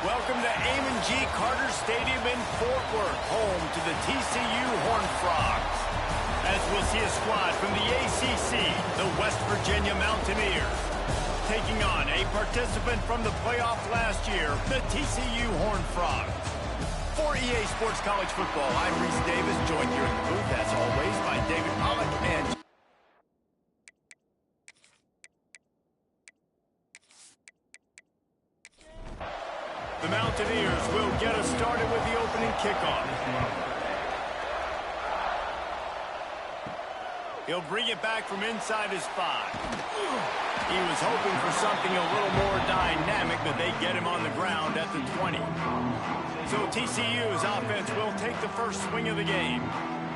Welcome to Amon G. Carter Stadium in Fort Worth, home to the TCU Horned Frogs. As we'll see a squad from the ACC, the West Virginia Mountaineers, taking on a participant from the playoff last year, the TCU Horned Frogs. For EA Sports College Football, I'm Reese Davis, joined here in the booth, as always, by David Pollack and the Mountaineers will get us started with the opening kickoff. He'll bring it back from inside his 5. He was hoping for something a little more dynamic, but they get him on the ground at the 20. So TCU's offense will take the first swing of the game.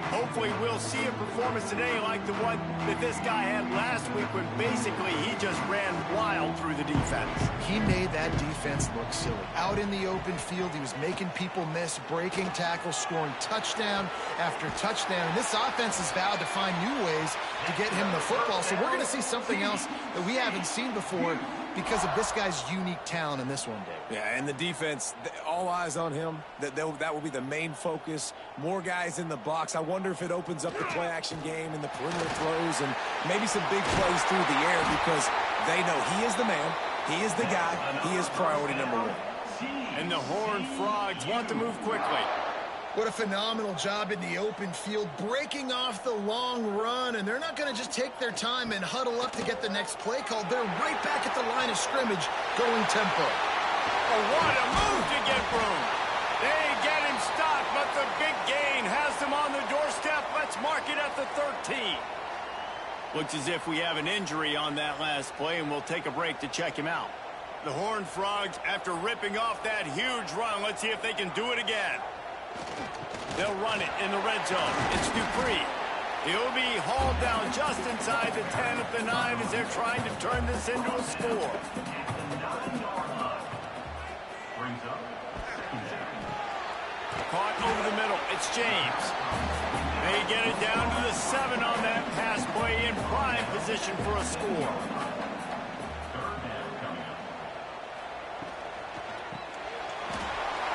Hopefully we'll see a performance today like the one that this guy had last week when basically he just ran wild through the defense. He made that defense look silly. Out in the open field, he was making people miss, breaking tackles, scoring touchdown after touchdown. And this offense has vowed to find new ways to get him the football. So we're going to see something else that we haven't seen before because of this guy's unique talent in this one, Dave. Yeah, and the defense, all eyes on him. That will be the main focus. More guys in the box. I wonder if it opens up the play-action game and the perimeter throws and maybe some big plays through the air because they know he is the man, he is the guy, he is priority number 1. And the Horned Frogs want to move quickly. What a phenomenal job in the open field, breaking off the long run, and they're not going to just take their time and huddle up to get the next play called. They're right back at the line of scrimmage, going tempo. Oh, what a move to get room. They get him stopped, but the big gain has them on the doorstep. Let's mark it at the 13. Looks as if we have an injury on that last play, and we'll take a break to check him out. The Horned Frogs, after ripping off that huge run, let's see if they can do it again. They'll run it in the red zone. It's Dupree. He'll be hauled down just inside the 10 at the 9 as they're trying to turn this into a score. Caught over the middle. It's James. They get it down to the 7 on that pass play in prime position for a score.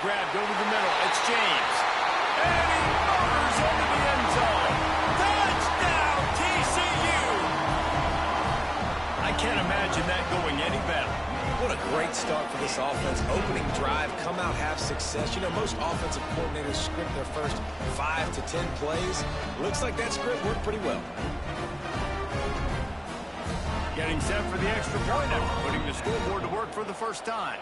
Grabbed over the middle. It's James. And he motors into the end zone. Touchdown, TCU! I can't imagine that going any better. What a great start for this offense. Opening drive, come out, have success. You know, most offensive coordinators script their first 5 to 10 plays. Looks like that script worked pretty well. Getting set for the extra point after putting the scoreboard to work for the first time.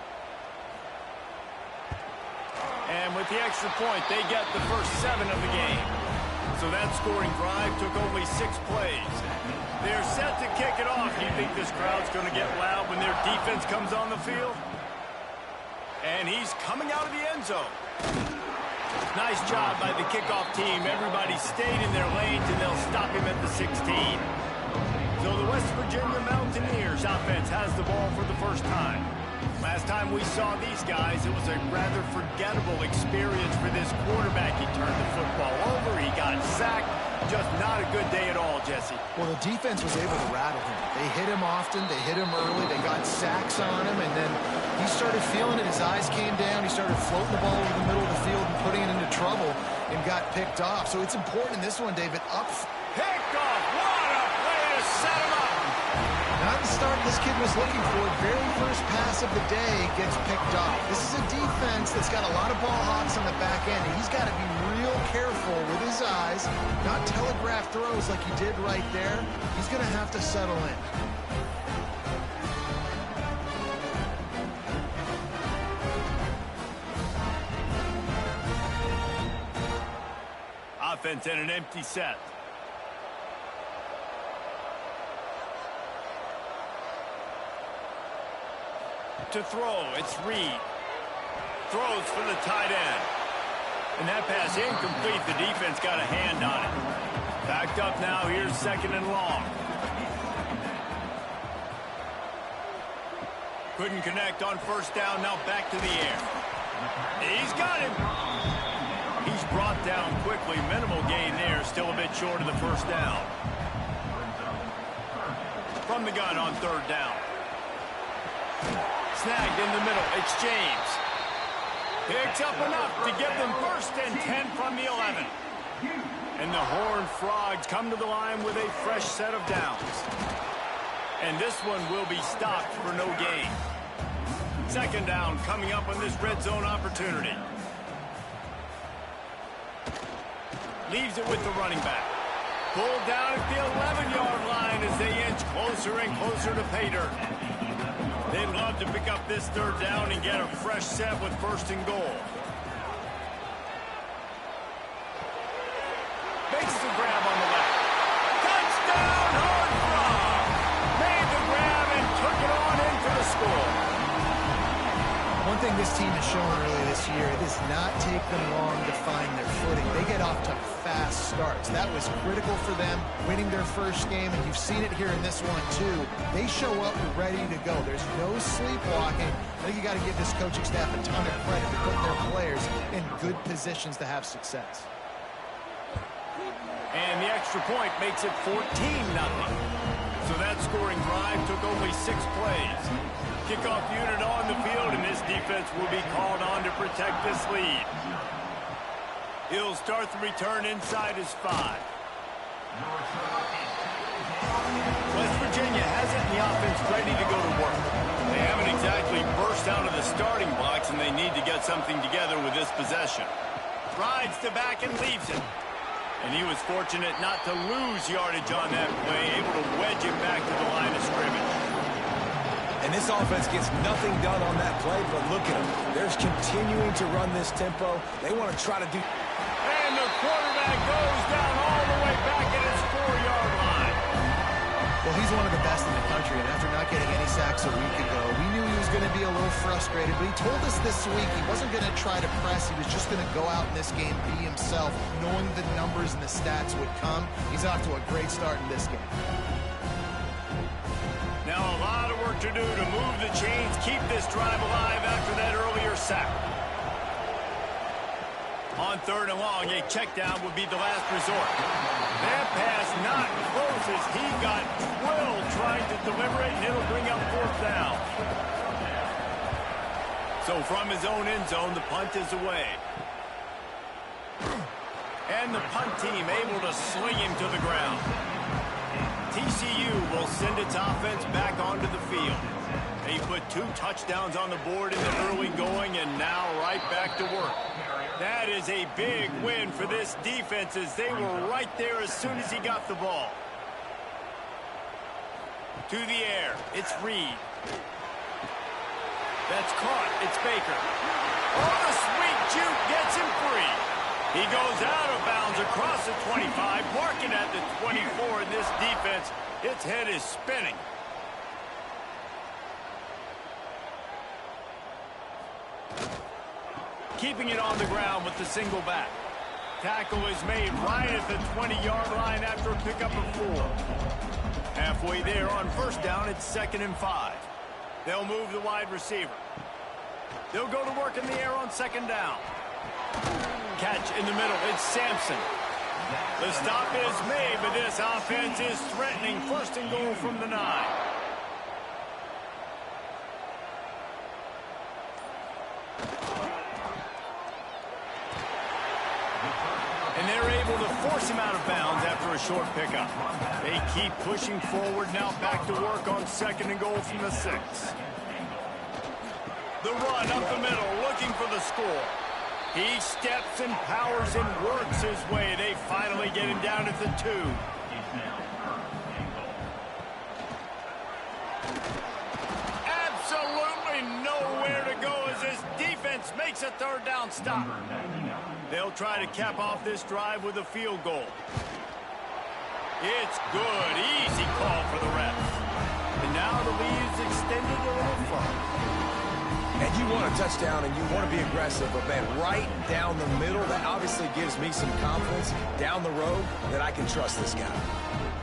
And with the extra point, they get the first 7 of the game. So that scoring drive took only 6 plays. They're set to kick it off. Do you think this crowd's going to get loud when their defense comes on the field? And he's coming out of the end zone. Nice job by the kickoff team. Everybody stayed in their lanes, and they'll stop him at the 16. So the West Virginia Mountaineers offense has the ball for the first time. Last time we saw these guys, it was a rather forgettable experience for this quarterback. He turned the football over, he got sacked. Just not a good day at all, Jesse. Well, the defense was able to rattle him. They hit him often, they hit him early, they got sacks on him, and then he started feeling it. His eyes came down, he started floating the ball over the middle of the field and putting it into trouble and got picked off. So it's important in this one, David, Picked off! What a way to set him up! Not the start this kid was looking for. Very first pass of the day gets picked off. This is a defense that's got a lot of ball hawks on the back end. And he's got to be real careful with his eyes, not telegraph throws like he did right there. He's going to have to settle in. Offense in an empty set. To throw, it's Reed. Throws for the tight end. And that pass incomplete. The defense got a hand on it. Backed up now. Here's 2nd and long. Couldn't connect on first down. Now back to the air. He's got him. He's brought down quickly. Minimal gain there. Still a bit short of the first down. From the gun on 3rd down. Snagged in the middle. It's James. Picks up enough to give them 1st and 10 from the 11. And the Horned Frogs come to the line with a fresh set of downs. And this one will be stopped for no gain. 2nd down coming up on this red zone opportunity. Leaves it with the running back. Pulled down at the 11-yard line as they inch closer and closer to pay dirt. They'd love to pick up this 3rd down and get a fresh set with 1st and goal. Makes the grab on the left. Touchdown, Horned Frog! Made the grab and took it on in for the score. One thing this team has shown early this year, it does not take them long to find their footing. They get off to fast starts. That was critical for them, winning their 1st game, and you've seen it here in this one too. They show up ready to go. There's no sleepwalking. I think you got to give this coaching staff a ton of credit for putting their players in good positions to have success. And the extra point makes it 14-0. So that scoring drive took only 6 plays. Kickoff unit on the field, and this defense will be called on to protect this lead. He'll start the return inside his 5. West Virginia has it in the offense ready to go to work. They haven't exactly burst out of the starting blocks, and they need to get something together with this possession. Rides to back and leaves it. And he was fortunate not to lose yardage on that play, able to wedge it back to the line of scrimmage. And this offense gets nothing done on that play, but look at them. They're continuing to run this tempo. They want to try to do... And the quarterback goes down all the way back at his 4-yard line. Well, he's one of the best in the country, and after not getting any sacks a week ago, we knew he was going to be a little frustrated, but he told us this week he wasn't going to try to press. He was just going to go out in this game, be himself, knowing the numbers and the stats would come. He's off to a great start in this game. Now a lot of work to do to move the chains, keep this drive alive after that earlier sack. On 3rd and long, a check down would be the last resort. That pass not close as he got drilled trying to deliver it, and it'll bring up 4th down. So from his own end zone, the punt is away. And the punt team able to sling him to the ground. TCU will send its offense back onto the field. They put 2 touchdowns on the board in the early going, and now right back to work. That is a big win for this defense as they were right there as soon as he got the ball. To the air, it's Reed. That's caught, it's Baker. Oh, the sweet juke gets him free. He goes out of bounds across the 25, marking at the 24, and this defense, its head is spinning. Keeping it on the ground with the single back. Tackle is made right at the 20-yard line after a pickup of 4. Halfway there on 1st down, it's 2nd and 5. They'll move the wide receiver. They'll go to work in the air on 2nd down. Catch in the middle, it's Sampson. The stop is made, but this offense is threatening 1st and goal from the 9. And they're able to force him out of bounds after a short pickup. They keep pushing forward, now back to work on 2nd and goal from the 6. The run up the middle, looking for the score. He steps and powers and works his way. They finally get him down at the 2. Absolutely nowhere to go as this defense makes a 3rd down stop. They'll try to cap off this drive with a field goal. It's good. Easy call for the refs. And now the lead is extended a little further. And you want a touchdown and you want to be aggressive, but man, right down the middle, that obviously gives me some confidence down the road that I can trust this guy.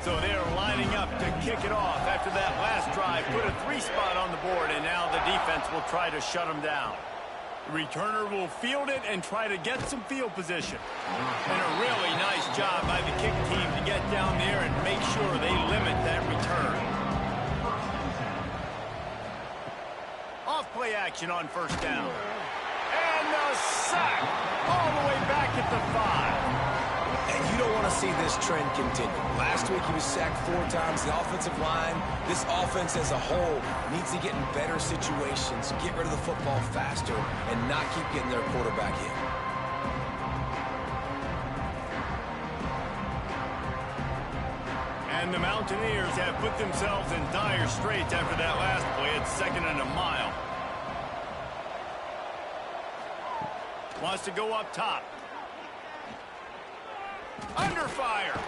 So they're lining up to kick it off after that last drive. Put a 3 spot on the board, and now the defense will try to shut them down. The returner will field it and try to get some field position. And a really nice job by the kick team to get down there and make sure they limit that return. Off play action on 1st down. And a sack all the way back at the 5. And you don't want to see this trend continue. Last week he was sacked 4 times. The offensive line, this offense as a whole, needs to get in better situations, get rid of the football faster, and not keep getting their quarterback hit. And the Mountaineers have put themselves in dire straits after that last play. It's 2nd and a mile. Wants to go up top. Under fire.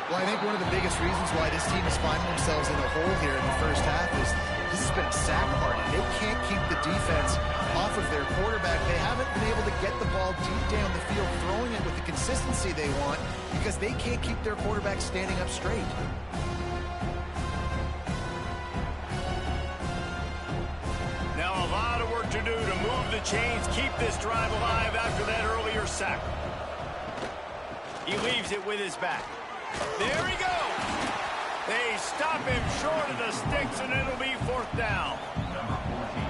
Well, I think one of the biggest reasons why this team is finding themselves in a hole here in the first half is this has been a sack party. They can't keep the defense off of their quarterback. They haven't been able to get the ball deep down the field, throwing it with the consistency they want because they can't keep their quarterback standing up straight. Now a lot of work to do to move the chains, keep this drive alive after that earlier sack. He leaves it with his back. There he goes. They stop him short of the sticks, and it'll be 4th down.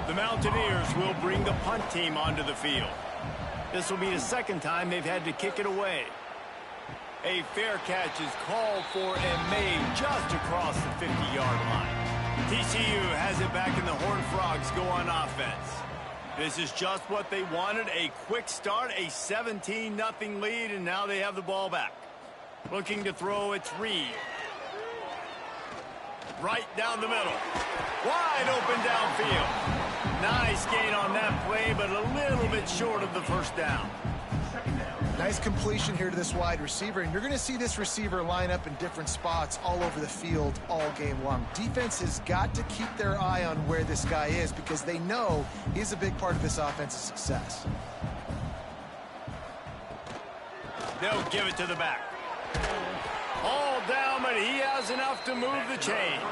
The Mountaineers will bring the punt team onto the field. This will be the 2nd time they've had to kick it away. A fair catch is called for and made just across the 50-yard line. TCU has it back, and the Horned Frogs go on offense. This is just what they wanted, a quick start, a 17-0 lead, and now they have the ball back. Looking to throw, it's Reed. Right down the middle. Wide open downfield. Nice gain on that play, but a little bit short of the 1st down. Nice completion here to this wide receiver, and you're going to see this receiver line up in different spots all over the field all game long. Defense has got to keep their eye on where this guy is because they know he's a big part of this offense's success. They'll give it to the back. All down, but he has enough to move the chains.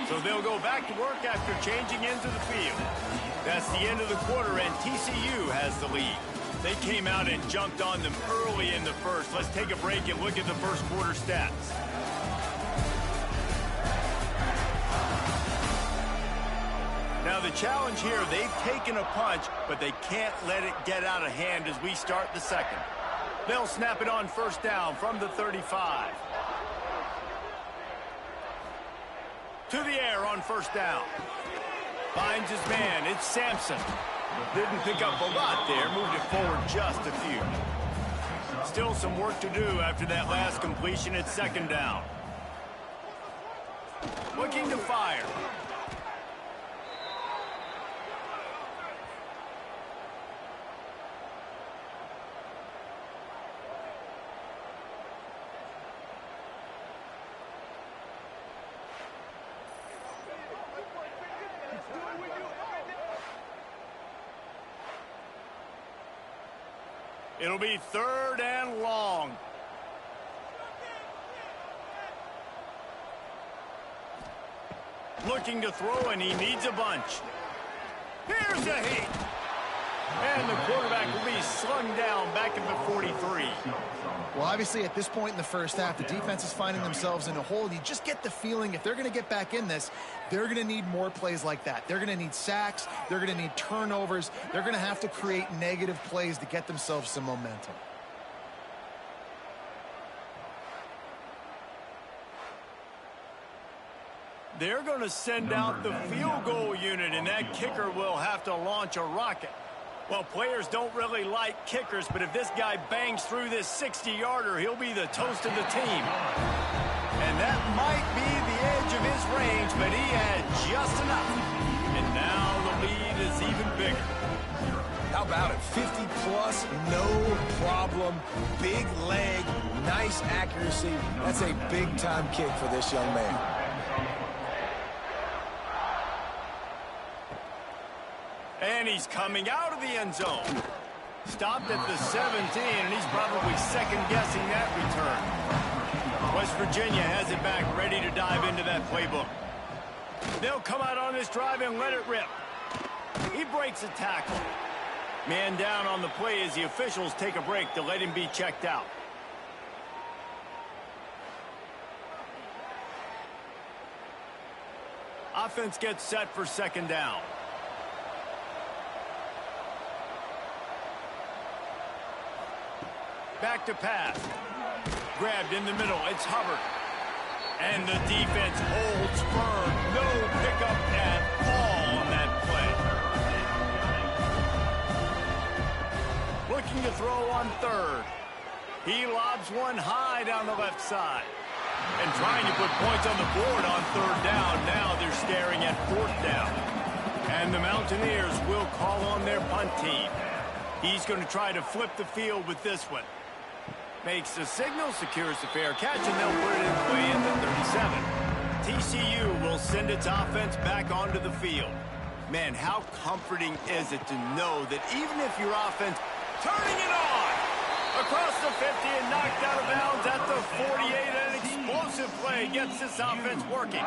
So they'll go back to work after changing into the field. That's the end of the quarter, and TCU has the lead. They came out and jumped on them early in the first. Let's take a break and look at the first quarter stats. Now the challenge here, they've taken a punch, but they can't let it get out of hand as we start the 2nd. They'll snap it on 1st down from the 35. To the air on 1st down. Finds his man, it's Sampson. Didn't pick up a lot there, moved it forward just a few. Still some work to do after that last completion at 2nd down. Looking to fire. It'll be 3rd and long. Looking to throw, and he needs a bunch. Here's a hit. And the quarterback will be slung down back at the 43. Well, obviously, at this point in the first half, the defense is finding themselves in a hole. You just get the feeling if they're going to get back in this, they're going to need more plays like that. They're going to need sacks. They're going to need turnovers. They're going to have to create negative plays to get themselves some momentum. They're going to send out the field goal unit, and that kicker will have to launch a rocket. Well, players don't really like kickers, but if this guy bangs through this 60-yarder, he'll be the toast of the team. And that might be the edge of his range, but he had just enough. And now the lead is even bigger. How about it? 50-plus, no problem. Big leg, nice accuracy. That's a big-time kick for this young man. And he's coming out of the end zone. Stopped at the 17, and he's probably second-guessing that return. West Virginia has it back, ready to dive into that playbook. They'll come out on this drive and let it rip. He breaks a tackle. Man down on the play as the officials take a break to let him be checked out. Offense gets set for 2nd down. Back to pass. Grabbed in the middle. It's Hubbard. And the defense holds firm. No pickup at all on that play. Looking to throw on third. He lobs one high down the left side. And trying to put points on the board on third down. Now they're staring at fourth down. And the Mountaineers will call on their punt team. He's going to try to flip the field with this one. Makes the signal, secures the fair catch, and they'll put it away in the 37. TCU will send its offense back onto the field. Man, how comforting is it to know that even if your offense turning it on across the 50 and knocked out of bounds at the 48, an explosive play gets this offense working.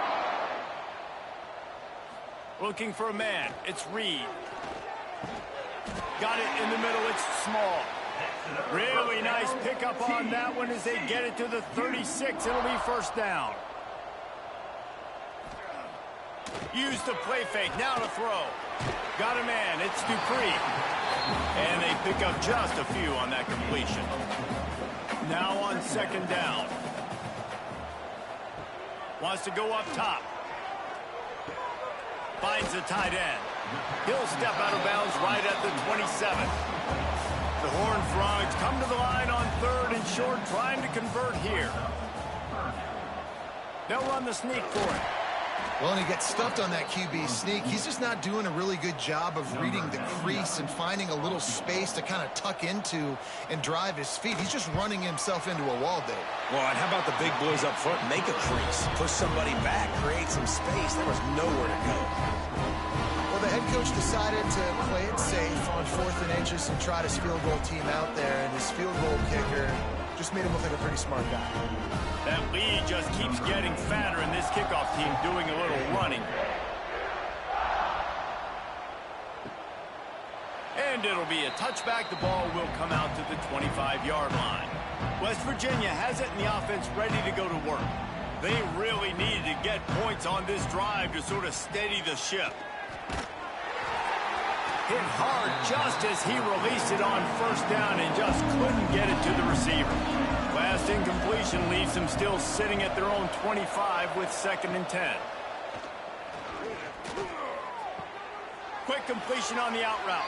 Looking for a man. It's Reed. Got it in the middle. It's Small. Really nice pickup on that one as they get it to the 36. It'll be first down. Use the play fake. Now to throw. Got a man. It's Dupree. And they pick up just a few on that completion. Now on second down. Wants to go up top. Finds the tight end. He'll step out of bounds right at the 27. The Horned Frogs come to the line on third and short, trying to convert here. They'll run the sneak for it. Well, and he gets stuffed on that QB sneak. He's just not doing a really good job of reading the crease and finding a little space to kind of tuck into and drive his feet. He's just running himself into a wall there. Well, and how about the big boys up front? Make a crease, push somebody back, create some space. There was nowhere to go. Well, the head coach decided to play it safe on 4th and inches and trot his field goal team out there, and his field goal kicker just made him look like a pretty smart guy. That lead just keeps getting fatter, and this kickoff team doing a little running. And it'll be a touchback. The ball will come out to the 25-yard line. West Virginia has it in the offense ready to go to work. They really needed to get points on this drive to sort of steady the ship. Hit hard just as he released it on first down and just couldn't get it to the receiver. Last incompletion leaves them still sitting at their own 25 with 2nd and 10. Quick completion on the out route.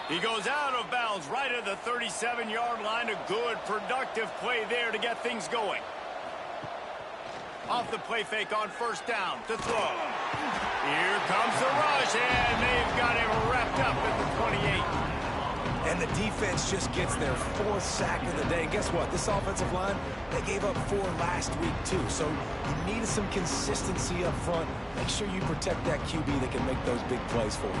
He goes out of bounds right at the 37-yard line. A good, productive play there to get things going. Off the play fake on first down to throw. Here comes the rush, and they've got him wrapped up at the 28. And the defense just gets their 4th sack of the day. And guess what? This offensive line, they gave up 4 last week, too. So you need some consistency up front. Make sure you protect that QB that can make those big plays for you.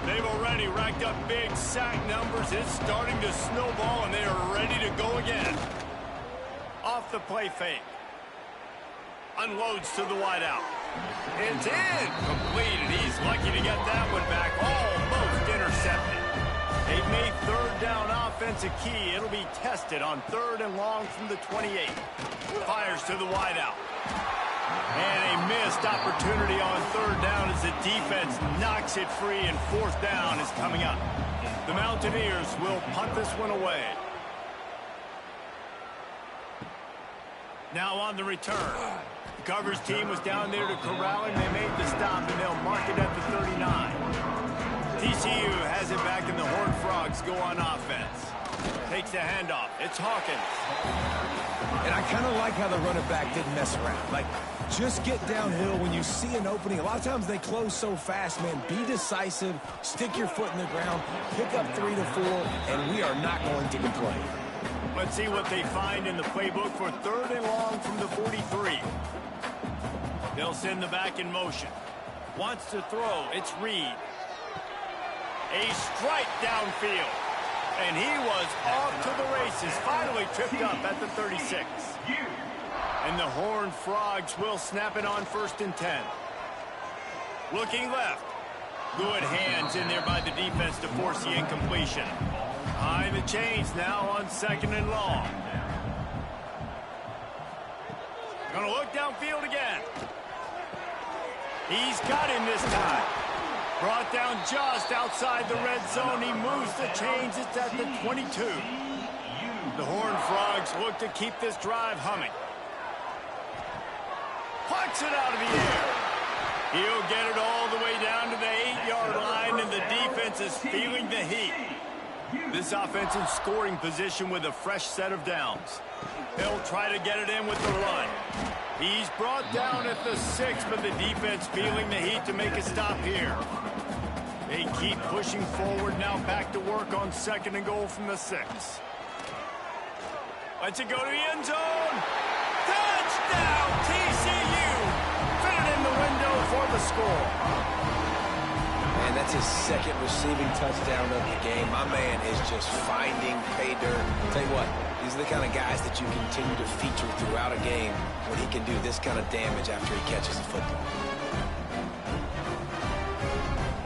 They've already racked up big sack numbers. It's starting to snowball, and they are ready to go again. Off the play fake. Unloads to the wideout. It's incomplete, and he's lucky to get that one back. Almost intercepted. They've made third down offense a key. It'll be tested on 3rd and long from the 28. Fires to the wideout. And a missed opportunity on 3rd down as the defense knocks it free, and 4th down is coming up. The Mountaineers will punt this one away. Now on the return. The Covers team was down there to corral him. They made the stop, and they'll mark it at the 39. TCU has it back, and the Horned Frogs go on offense. Takes the handoff. It's Hawkins. And I kind of like how the running back didn't mess around. Like, just get downhill when you see an opening. A lot of times they close so fast, man. Be decisive. Stick your foot in the ground. Pick up 3 to 4, and we are not going to complain. Let's see what they find in the playbook for 3rd and long from the 43. They'll send the back in motion. Wants to throw. It's Reed. A strike downfield. And he was off to the races. Finally tripped up at the 36. And the Horned Frogs will snap it on 1st and 10. Looking left. Good hands in there by the defense to force the incompletion. Behind the chains now on 2nd and long. Gonna look downfield again. He's got him this time. Brought down just outside the red zone. He moves the chains. It's at the 22. The Horned Frogs look to keep this drive humming. Pucks it out of the air. He'll get it all the way down to the 8-yard line, and the defense is feeling the heat. This offense in scoring position with a fresh set of downs. They'll try to get it in with the run. He's brought down at the 6, but the defense feeling the heat to make a stop here. They keep pushing forward now, back to work on 2nd and goal from the 6. Let's it go to the end zone. Touchdown, TCU! Fit in the window for the score. And that's his 2nd receiving touchdown of the game. My man is just finding pay dirt. Tell you what, these are the kind of guys that you continue to feature throughout a game when he can do this kind of damage after he catches a football.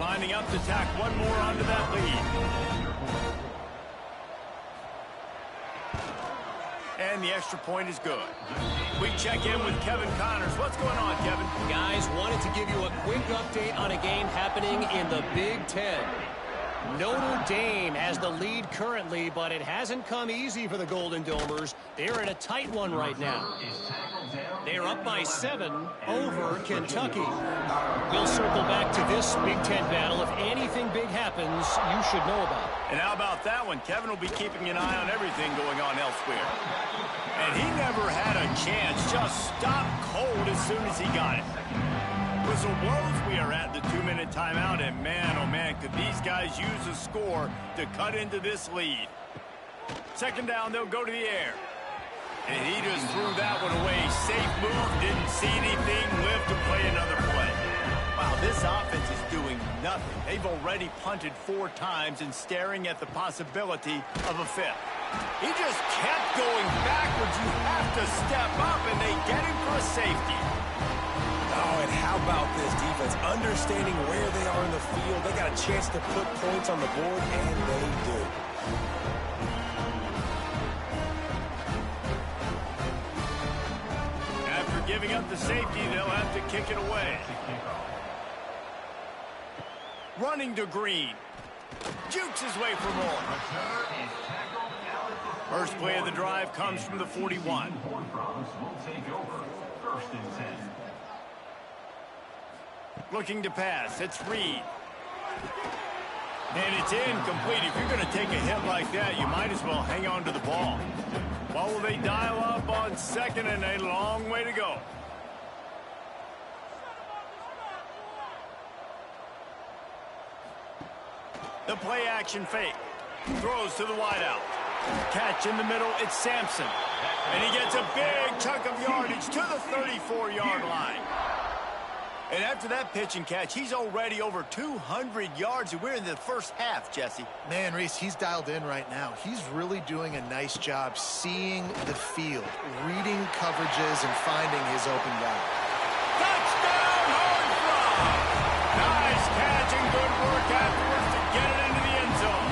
Lining up to tack one more onto that lead. And the extra point is good. We check in with Kevin Connors. What's going on, Kevin? Guys, wanted to give you a quick update on a game happening in the Big Ten. Notre Dame has the lead currently, but it hasn't come easy for the Golden Domers. They're in a tight one right now. They're up by 7 over Kentucky. We'll circle back to this Big Ten battle. If anything big happens, you should know about it. And how about that one? Kevin will be keeping an eye on everything going on elsewhere. And he never had a chance. Just stopped cold as soon as he got it. Whistle blows, we are at the 2-minute timeout, and man, oh man, could these guys use a score to cut into this lead. 2nd down, they'll go to the air. And he just threw that one away. Safe move, didn't see anything, lived to play another play. Wow, this offense is doing nothing. They've already punted 4 times and staring at the possibility of a 5th. He just kept going backwards. You have to step up, and they get him for a safety. Oh, and how about this defense? Understanding where they are in the field. They got a chance to put points on the board, and they do. After giving up the safety, they'll have to kick it away. Running to Green. Jukes his way for more. First play of the drive comes from the 41. Looking to pass. It's Reed. And it's incomplete. If you're going to take a hit like that, you might as well hang on to the ball. Well, will they dial up on 2nd and a long way to go? The play action fake. Throws to the wideout. Catch in the middle. It's Sampson. And he gets a big chunk of yardage to the 34-yard line. And after that pitch and catch, he's already over 200 yards. And we're in the first half, Jesse. Man, Reese, he's dialed in right now. He's really doing a nice job seeing the field, reading coverages, and finding his open guy. Touchdown, Horned Frogs! Nice catch and good work afterwards to get it into the end zone.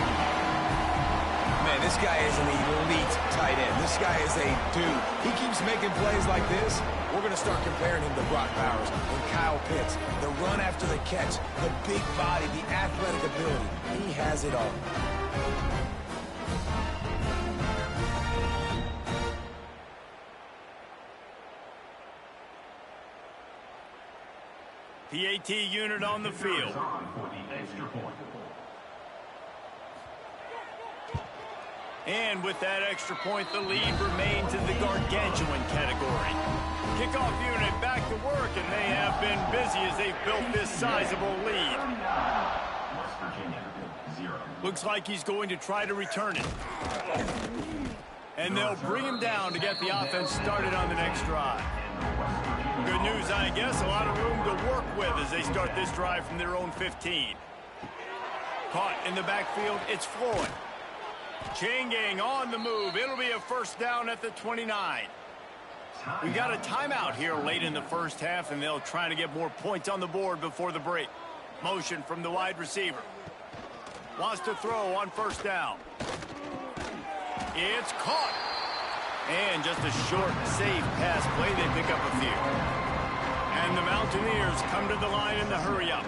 Man, this guy is an elite tight end. This guy is a dude. He keeps making plays like this. We're going to start comparing him to Brock Bowers and Kyle Pitts. The run after the catch, the big body, the athletic ability. He has it all. PAT unit on the field. And with that extra point, the lead remains in the gargantuan category. Kickoff unit back to work, and they have been busy as they've built this sizable lead. Looks like he's going to try to return it. And they'll bring him down to get the offense started on the next drive. Good news, I guess, a lot of room to work with as they start this drive from their own 15. Caught in the backfield, it's Floyd. Chain gang on the move. It'll be a first down at the 29. We got a timeout here late in the first half, and they'll try to get more points on the board before the break. Motion from the wide receiver. Wants to throw on first down. It's caught. And just a short, safe pass play. They pick up a few. And the Mountaineers come to the line in the hurry-up.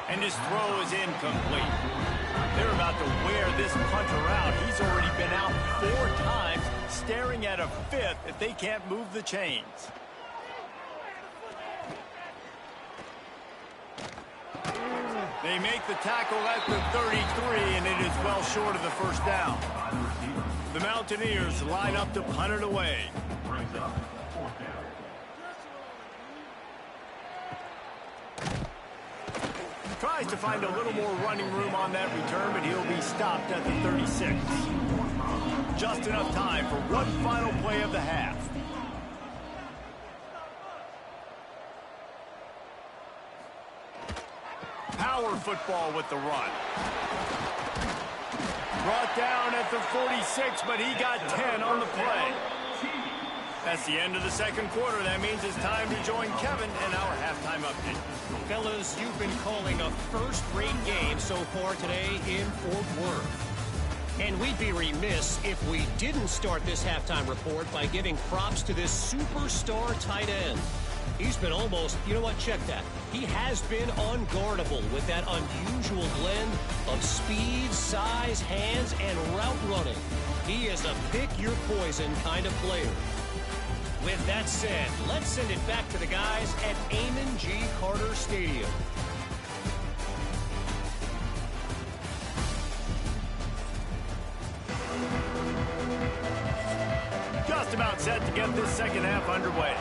And his throw is incomplete. They're about to wear this punter out. He's already been out 4 times, staring at a 5th if they can't move the chains. They make the tackle at the 33, and it is well short of the first down. The Mountaineers line up to punt it away. Tries to find a little more running room on that return, but he'll be stopped at the 36. Just enough time for one final play of the half. Power football with the run. Brought down at the 46, but he got 10 on the play. That's the end of the second quarter. That means it's time to join Kevin in our halftime update. Fellas, you've been calling a first-rate game so far today in Fort Worth. And we'd be remiss if we didn't start this halftime report by giving props to this superstar tight end. He's been almost, you know what, check that. He has been unguardable with that unusual blend of speed, size, hands, and route running. He is a pick-your-poison kind of player. With that said, let's send it back to the guys at Amon G. Carter Stadium. Just about set to get this second half underway.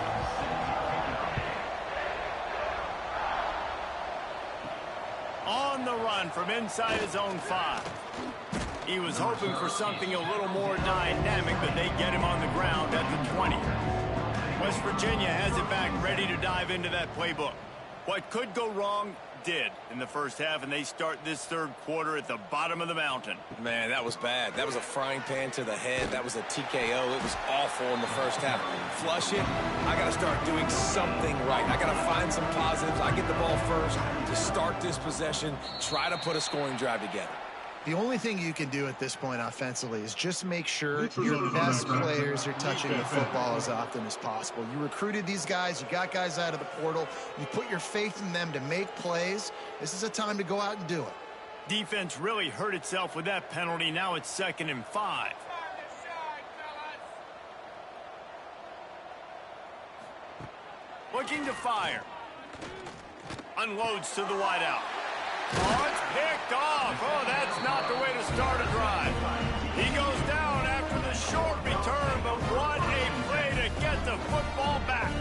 On the run from inside his own 5. He was hoping for something a little more dynamic, but they get him on the ground at the 20. West Virginia has it back, ready to dive into that playbook. What could go wrong did in the first half, and they start this third quarter at the bottom of the mountain. Man, that was bad. That was a frying pan to the head. That was a TKO. It was awful in the first half. Flush it. I got to start doing something right. I got to find some positives. I get the ball first to start this possession, try to put a scoring drive together. The only thing you can do at this point offensively is just make sure your best players are touching the football as often as possible. You recruited these guys. You got guys out of the portal. You put your faith in them to make plays. This is a time to go out and do it. Defense really hurt itself with that penalty. Now it's 2nd and 5. Looking to fire. Unloads to the wideout. Oh, it's picked off. Oh, that's not the way to start a drive. He goes down after the short return, but what a play to get the football back.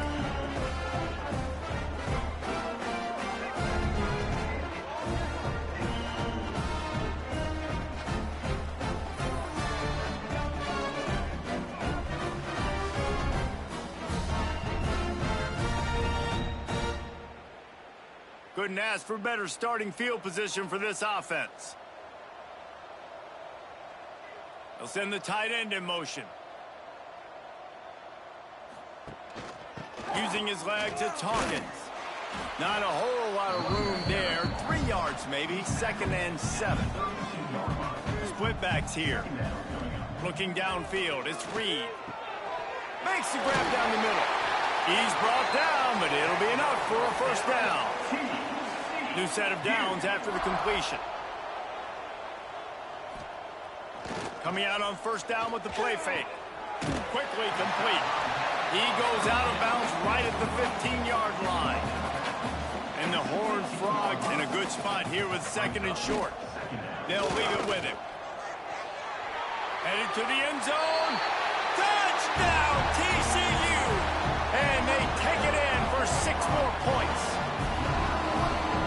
Couldn't ask for better starting field position for this offense. They'll send the tight end in motion. Using his legs, it's Hawkins. Not a whole lot of room there. 3 yards maybe. 2nd and 7. Split backs here. Looking downfield, it's Reed. Makes the grab down the middle. He's brought down, but it'll be enough for a first down. New set of downs after the completion. Coming out on first down with the play fake. Quickly complete. He goes out of bounds right at the 15-yard line. And the Horned Frogs in a good spot here with 2nd and short. They'll leave it with him. Headed to the end zone. Touchdown, TCU! And they take it in for 6 more points.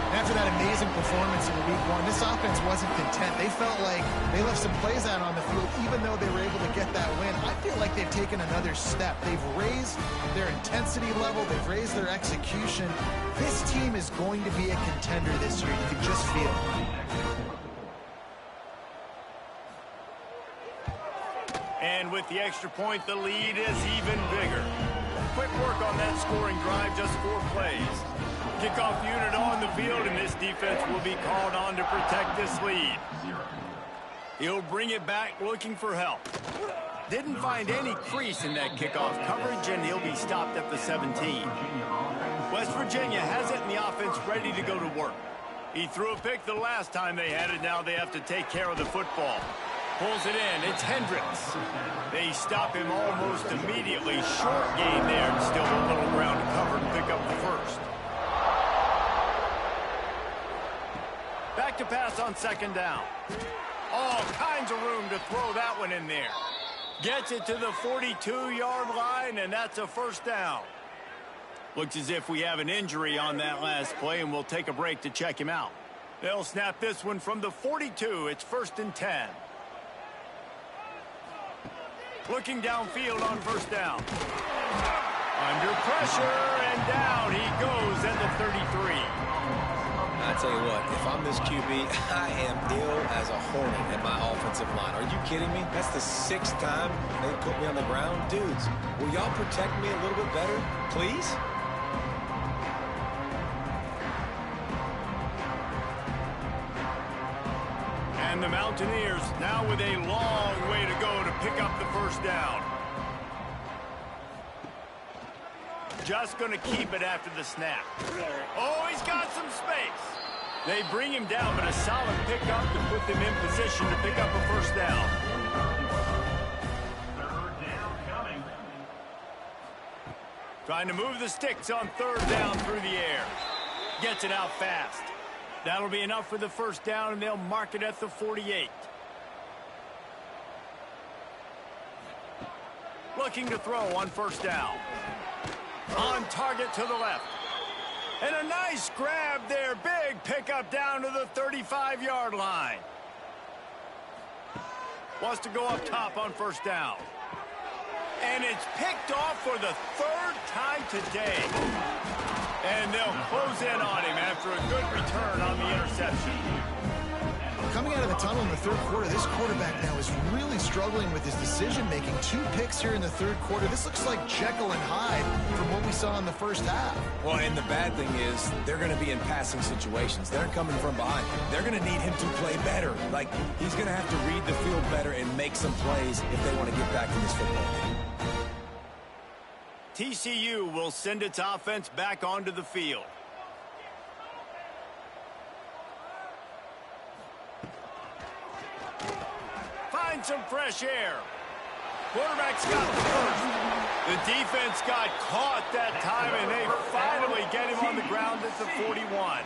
After that amazing performance in week 1, this offense wasn't content. They felt like they left some plays out on the field, even though they were able to get that win. I feel like they've taken another step. They've raised their intensity level. They've raised their execution. This team is going to be a contender this year. You can just feel it. And with the extra point, the lead is even bigger. Quick work on that scoring drive, just 4 plays. Kickoff unit on the field, and this defense will be called on to protect this lead. He'll bring it back looking for help. Didn't find any crease in that kickoff coverage, and he'll be stopped at the 17. West Virginia has it in the offense ready to go to work. He threw a pick the last time they had it. Now they have to take care of the football. Pulls it in. It's Hendricks. They stop him almost immediately. Short gain there, and still a little ground to cover to pick up the first. Back to pass on second down. All kinds of room to throw that one in there. Gets it to the 42-yard line, and that's a first down. Looks as if we have an injury on that last play, and we'll take a break to check him out. They'll snap this one from the 42. It's 1st and 10. Looking downfield on first down. Under pressure, and down he goes at the 33. I tell you what, if I'm this QB, I am ill as a hornet at my offensive line. Are you kidding me? That's the 6th time they put me on the ground. Dudes, will y'all protect me a little bit better, please? And the Mountaineers now with a long way to go to pick up the first down. Just going to keep it after the snap. Oh, he's got some space. They bring him down, but a solid pickup to put them in position to pick up a first down. Third down coming. Trying to move the sticks on third down through the air. Gets it out fast. That'll be enough for the first down, and they'll mark it at the 48. Looking to throw on first down. On target to the left. And a nice grab there. Big pickup down to the 35-yard line. Wants to go up top on first down. And it's picked off for the 3rd time today. And they'll close in on him after a good return on the interception. Coming out of the tunnel in the 3rd quarter, this quarterback now is really struggling with his decision-making. 2 picks here in the 3rd quarter. This looks like Jekyll and Hyde from what we saw in the first half. Well, and the bad thing is they're going to be in passing situations. They're coming from behind. They're going to need him to play better. Like, he's going to have to read the field better and make some plays if they want to get back to this football game. TCU will send its offense back onto the field. Find some fresh air. Quarterback's got the first. The defense got caught that time, and they finally get him on the ground at the 41.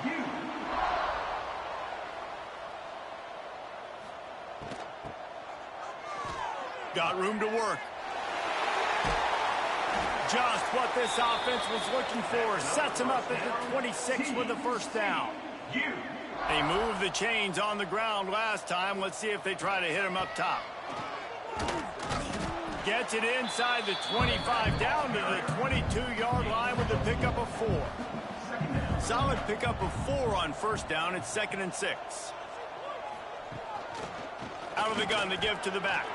Got room to work. Just what this offense was looking for. Sets him up at the 26 with the first down. They moved the chains on the ground last time. Let's see if they try to hit him up top. Gets it inside the 25, down to the 22-yard line with a pickup of 4. Solid pickup of 4 on first down. It's 2nd and 6. Out of the gun to give to the back.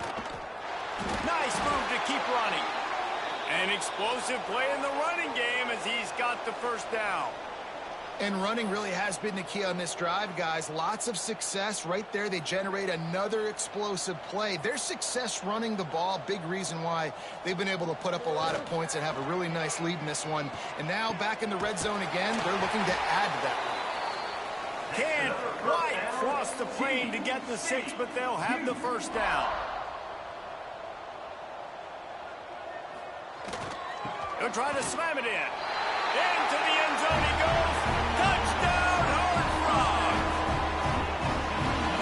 Nice move to keep running. An explosive play in the running game as he's got the first down. And running really has been the key on this drive, guys. Lots of success right there. They generate another explosive play. Their success running the ball, big reason why they've been able to put up a lot of points and have a really nice lead in this one. And now back in the red zone again, they're looking to add to that. Can't quite cross the plane to get the 6, but they'll have the first down. They'll try to slam it in. Into the end zone he goes. Touchdown, Howard Frog.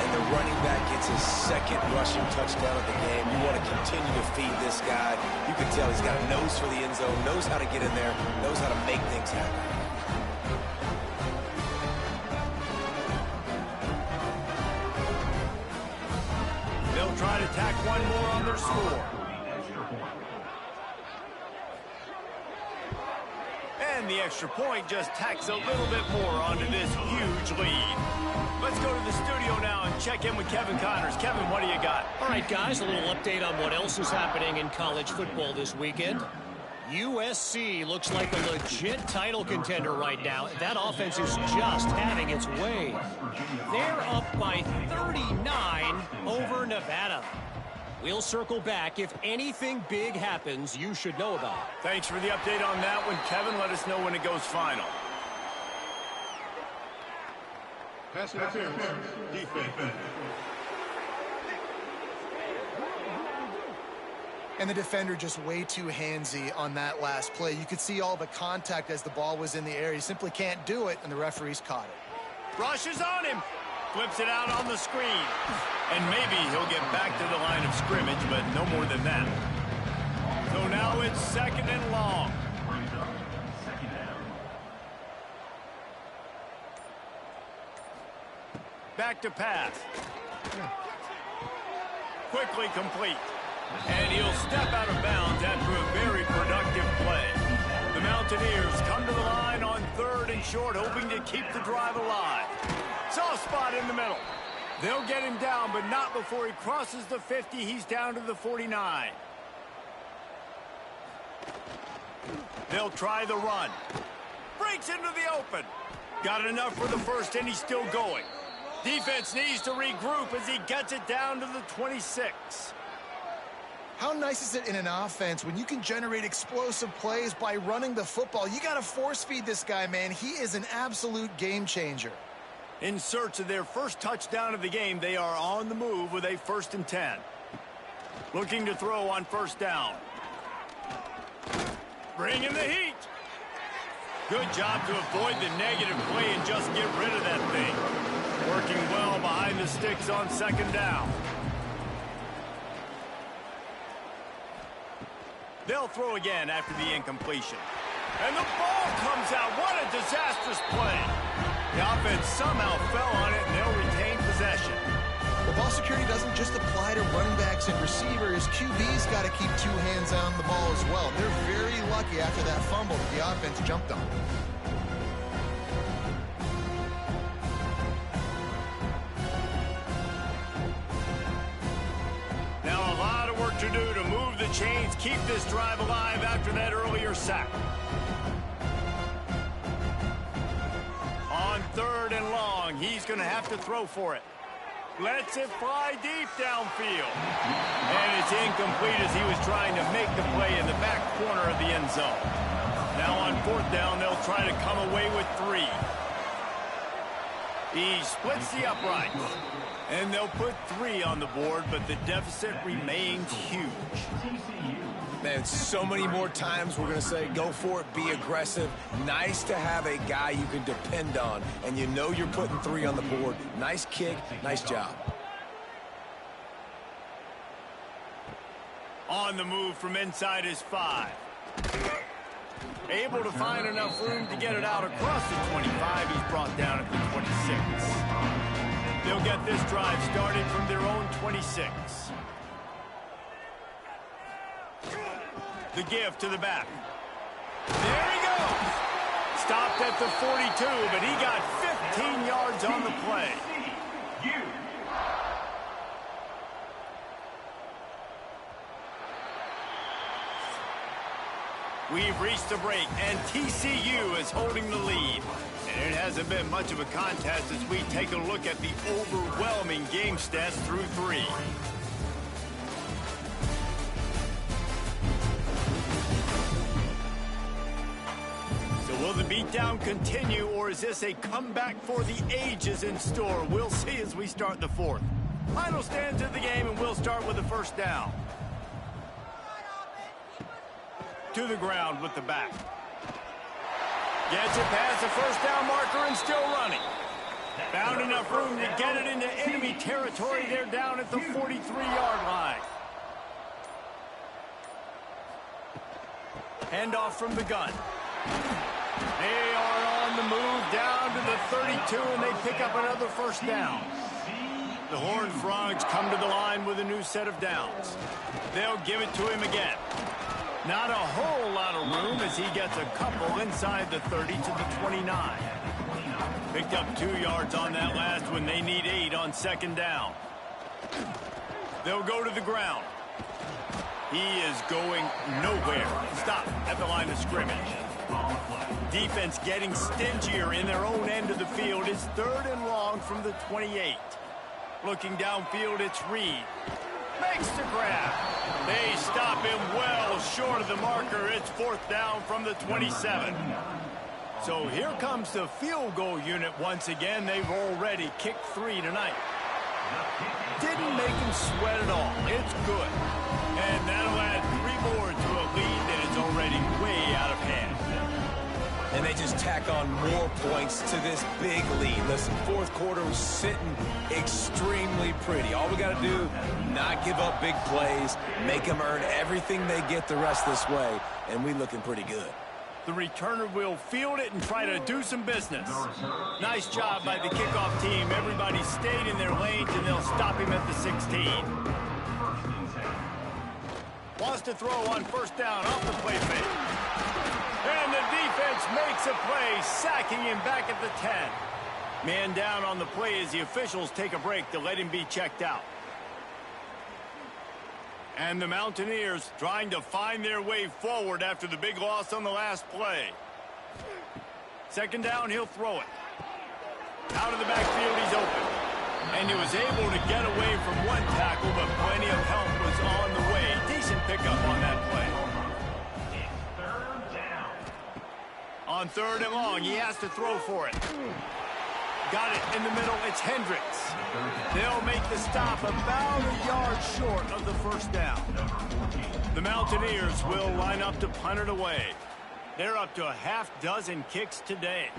And the running back gets his 2nd rushing touchdown of the game. You want to continue to feed this guy. You can tell he's got a nose for the end zone, knows how to get in there, knows how to make things happen. They'll try to tack one more on their score. And the extra point just tacks a little bit more onto this huge lead. Let's go to the studio now and check in with Kevin Connors. Kevin, what do you got? All right, guys, a little update on what else is happening in college football this weekend. USC looks like a legit title contender right now. That offense is just having its way. They're up by 39 over Nevada. We'll circle back. If anything big happens, you should know about it. Thanks for the update on that one, Kevin. Let us know when it goes final. Pass interference. Defense. And the defender just way too handsy on that last play. You could see all the contact as the ball was in the air. He simply can't do it, and the referee's caught it. Rushes on him. Flips it out on the screen. And maybe he'll get back to the line of scrimmage, but no more than that. So now it's 2nd and long. Back to pass. Quickly complete. And he'll step out of bounds after a very productive play. The Mountaineers come to the line on 3rd and short, hoping to keep the drive alive. Soft spot in the middle. They'll get him down, but not before he crosses the 50. He's down to the 49. They'll try the run. Breaks into the open. Got enough for the first, and he's still going. Defense needs to regroup as he gets it down to the 26. How nice is it in an offense when you can generate explosive plays by running the football? You got to force feed this guy, man. He is an absolute game changer. In search of their first touchdown of the game, they are on the move with a 1st and 10. Looking to throw on 1st down. Bringing the heat. Good job to avoid the negative play and just get rid of that thing. Working well behind the sticks on 2nd down. They'll throw again after the incompletion. And the ball comes out. What a disastrous play. The offense somehow fell on it, and they'll retain possession. Well, ball security doesn't just apply to running backs and receivers. QB's got to keep 2 hands on the ball as well. They're very lucky after that fumble that the offense jumped on. Now a lot of work to do to move the chains, keep this drive alive after that earlier sack. On 3rd and long, he's going to have to throw for it. Lets it fly deep downfield. And it's incomplete as he was trying to make the play in the back corner of the end zone. Now on 4th down, they'll try to come away with 3. He splits the uprights. And they'll put 3 on the board, but the deficit remains huge. Man, so many more times we're going to say, go for it, be aggressive. Nice to have a guy you can depend on, and you know you're putting 3 on the board. Nice kick, nice job. On the move from inside his 5. Able to find enough room to get it out across the 25. He's brought down at the 26. They'll get this drive started from their own 26. The give to the back. There he goes. Stopped at the 42, but he got 15 yards on the play. We've reached the break, and TCU is holding the lead. And it hasn't been much of a contest as we take a look at the overwhelming game stats through 3. Will the beatdown continue, or is this a comeback for the ages in store? We'll see as we start the 4th. Final stands of the game, and we'll start with the 1st down. To the ground with the back. Gets it past the 1st down marker and still running. Found enough room to get it into enemy territory. They're down at the 43-yard line. Handoff from the gun. They are on the move down to the 32, and they pick up another 1st down. The Horned Frogs come to the line with a new set of downs. They'll give it to him again. Not a whole lot of room as he gets a couple inside the 30 to the 29. Picked up 2 yards on that last one. They need 8 on 2nd down. They'll go to the ground. He is going nowhere. Stop at the line of scrimmage. Defense getting stingier in their own end of the field. It's 3rd and long from the 28. Looking downfield, it's Reed. Makes the grab. They stop him well short of the marker. It's 4th down from the 27. So here comes the field goal unit once again. They've already kicked 3 tonight. Didn't make him sweat at all. It's good. And that'll add 3 more to a lead that is already way out of hand. And they just tack on more points to this big lead. Listen, fourth quarter was sitting extremely pretty. All we got to do, not give up big plays, make them earn everything they get the rest this way, and we looking pretty good. The returner will field it and try to do some business. Nice job by the kickoff team. Everybody stayed in their lanes, and they'll stop him at the 16. Wants to throw on first down off the play fake. And the defense makes a play, sacking him back at the 10. Man down on the play as the officials take a break to let him be checked out. And the Mountaineers trying to find their way forward after the big loss on the last play. Second down, he'll throw it. Out of the backfield, he's open. And he was able to get away from one tackle, but plenty of help was on the way. Decent pickup on that play. On 3rd and long, he has to throw for it. Got it in the middle, it's Hendricks. They'll make the stop about a yard short of the first down. The Mountaineers will line up to punt it away. They're up to a half-dozen kicks today.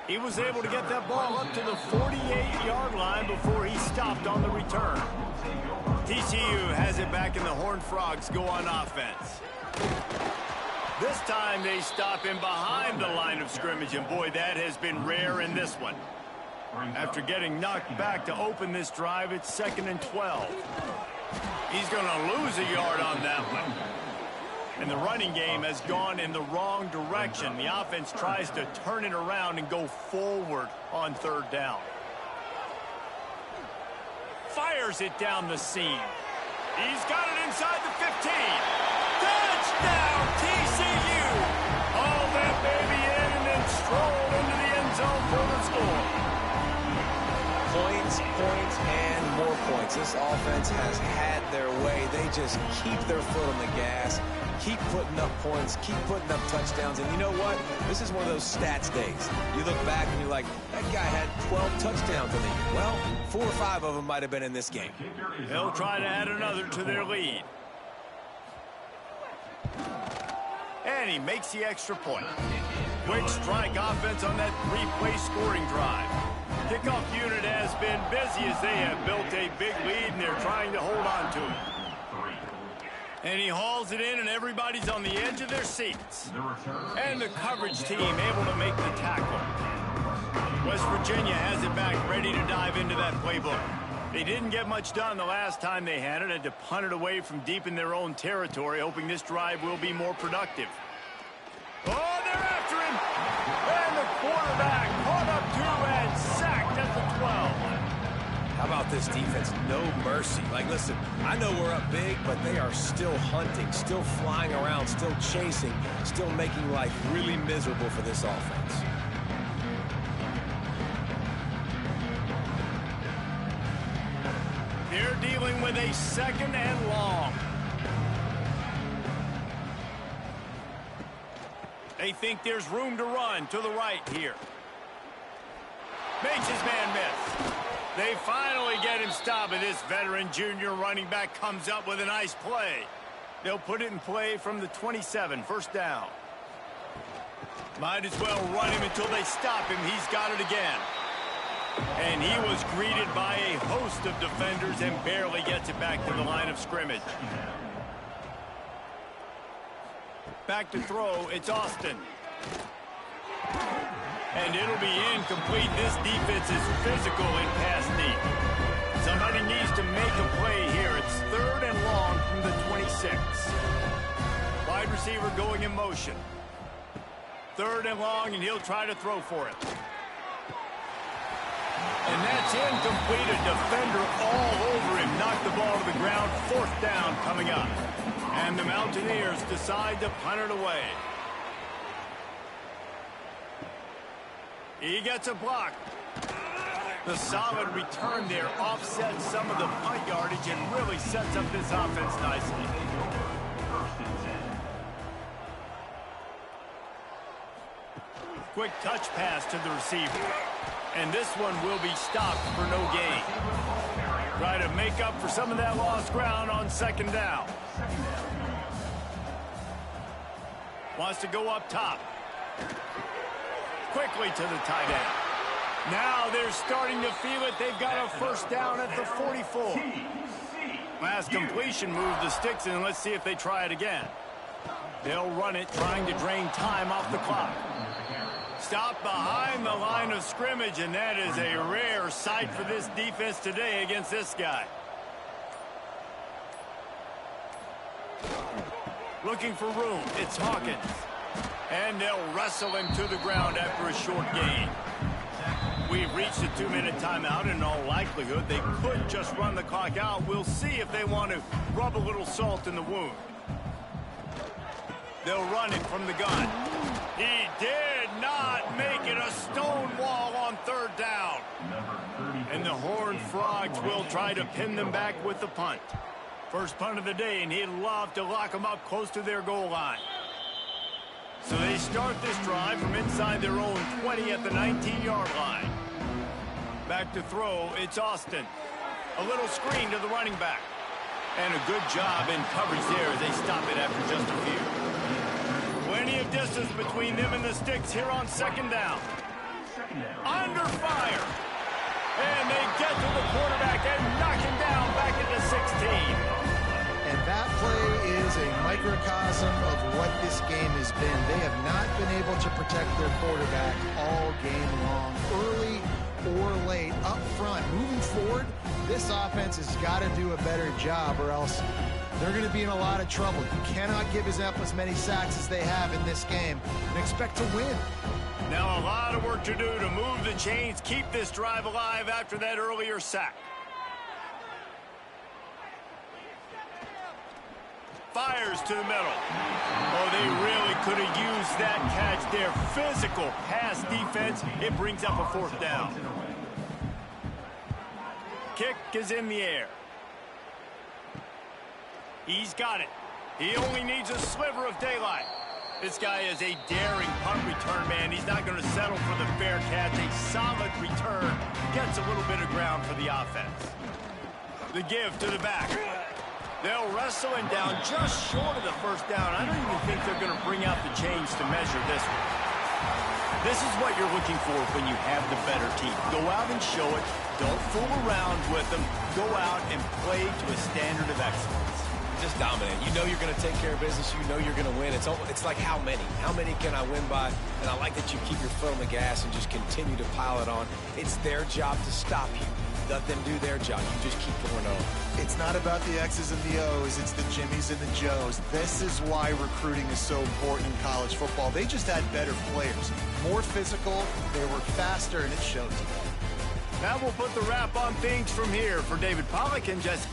He was able to get that ball up to the 48-yard line before he stopped on the return. TCU has it back, and the Horned Frogs go on offense. This time they stop him behind the line of scrimmage, and boy, that has been rare in this one. After getting knocked back to open this drive, it's 2nd and 12. He's going to lose a yard on that one. And the running game has gone in the wrong direction. The offense tries to turn it around and go forward on 3rd down. Fires it down the seam. He's got it inside the 15. Touchdown, TCU! All that baby in and then stroll into the end zone for the score. Points, points, and more points. This offense has had their way. They just keep their foot on the gas, keep putting up points, keep putting up touchdowns. And you know what? This is one of those stats days. You look back and you're like, that guy had 12 touchdowns in the year. Well, 4 or 5 of them might have been in this game. They'll try to add another to their lead. And he makes the extra point. Quick strike offense on that 3-play scoring drive. Kickoff unit has been busy as they have built a big lead, and they're trying to hold on to it. And he hauls it in, and everybody's on the edge of their seats. And the coverage team able to make the tackle. West Virginia has it back, ready to dive into that playbook. They didn't get much done the last time they had it to punt it away from deep in their own territory, hoping this drive will be more productive. Oh, they're after him! And the quarterback caught up to and sacked at the 12. How about this defense? No mercy. Like, listen, I know we're up big, but they are still hunting, still flying around, still chasing, still making life really miserable for this offense. They're dealing with a 2nd and long. They think there's room to run to the right here. Makes his man miss. They finally get him stopped, and this veteran junior running back comes up with a nice play. They'll put it in play from the 27, 1st down. Might as well run him until they stop him. He's got it again. And he was greeted by a host of defenders and barely gets it back to the line of scrimmage. Back to throw, it's Austin. And it'll be incomplete. This defense is physical in pass deep. Somebody needs to make a play here. It's 3rd and long from the 26. Wide receiver going in motion. 3rd and long, and he'll try to throw for it. And that's incomplete. A defender all over him. Knocked the ball to the ground. 4th down coming up. And the Mountaineers decide to punt it away. He gets a block. The solid return there offsets some of the punt yardage and really sets up this offense nicely. Quick touch pass to the receiver. And this one will be stopped for no gain. Try to make up for some of that lost ground on second down. Wants to go up top. Quickly to the tight end. Now they're starting to feel it. They've got a first down at the 44. Last completion moved the sticks in. Let's see if they try it again. They'll run it, trying to drain time off the clock. Stop behind the line of scrimmage, and that is a rare sight for this defense today against this guy. Looking for room. It's Hawkins. And they'll wrestle him to the ground after a short gain. We've reached a 2-minute timeout. In all likelihood, they could just run the clock out. We'll see if they want to rub a little salt in the wound. They'll run it from the gun. He did not make it. A stone wall on third down. And the Horned Frogs will try to pin them back with the punt. First punt of the day, and he'd love to lock them up close to their goal line. So they start this drive from inside their own 20 at the 19-yard line. Back to throw, it's Austin. A little screen to the running back. And a good job in coverage there as they stop it after just a few. Plenty of distance between them and the sticks here on second down. Under fire. And they get to the quarterback and knock him down back at the 16. And that play is a microcosm of what this game has been. They have not been able to protect their quarterback all game long, early or late, up front. Moving forward, this offense has got to do a better job, or else they're going to be in a lot of trouble. You cannot give up as many sacks as they have in this game and expect to win. Now a lot of work to do to move the chains, keep this drive alive after that earlier sack. Fires to the middle. Oh, they really could have used that catch there. Physical pass defense. It brings up a fourth down. Kick is in the air. He's got it. He only needs a sliver of daylight. This guy is a daring punt return man. He's not going to settle for the fair catch. A solid return. Gets a little bit of ground for the offense. The give to the back. They'll wrestle him down just short of the first down. I don't even think they're going to bring out the chains to measure this one. This is what you're looking for when you have the better team. Go out and show it. Don't fool around with them. Go out and play to a standard of excellence. Just dominate. You know you're going to take care of business. You know you're going to win. It's like how many? How many can I win by? And I like that you keep your foot on the gas and just continue to pile it on. It's their job to stop you. Let them do their job. You just keep going on. It's not about the X's and the O's. It's the Jimmies and the Joes. This is why recruiting is so important in college football. They just had better players. More physical. They were faster, and it showed today. Now we'll put the wrap on things from here. For David Pollack and Jesse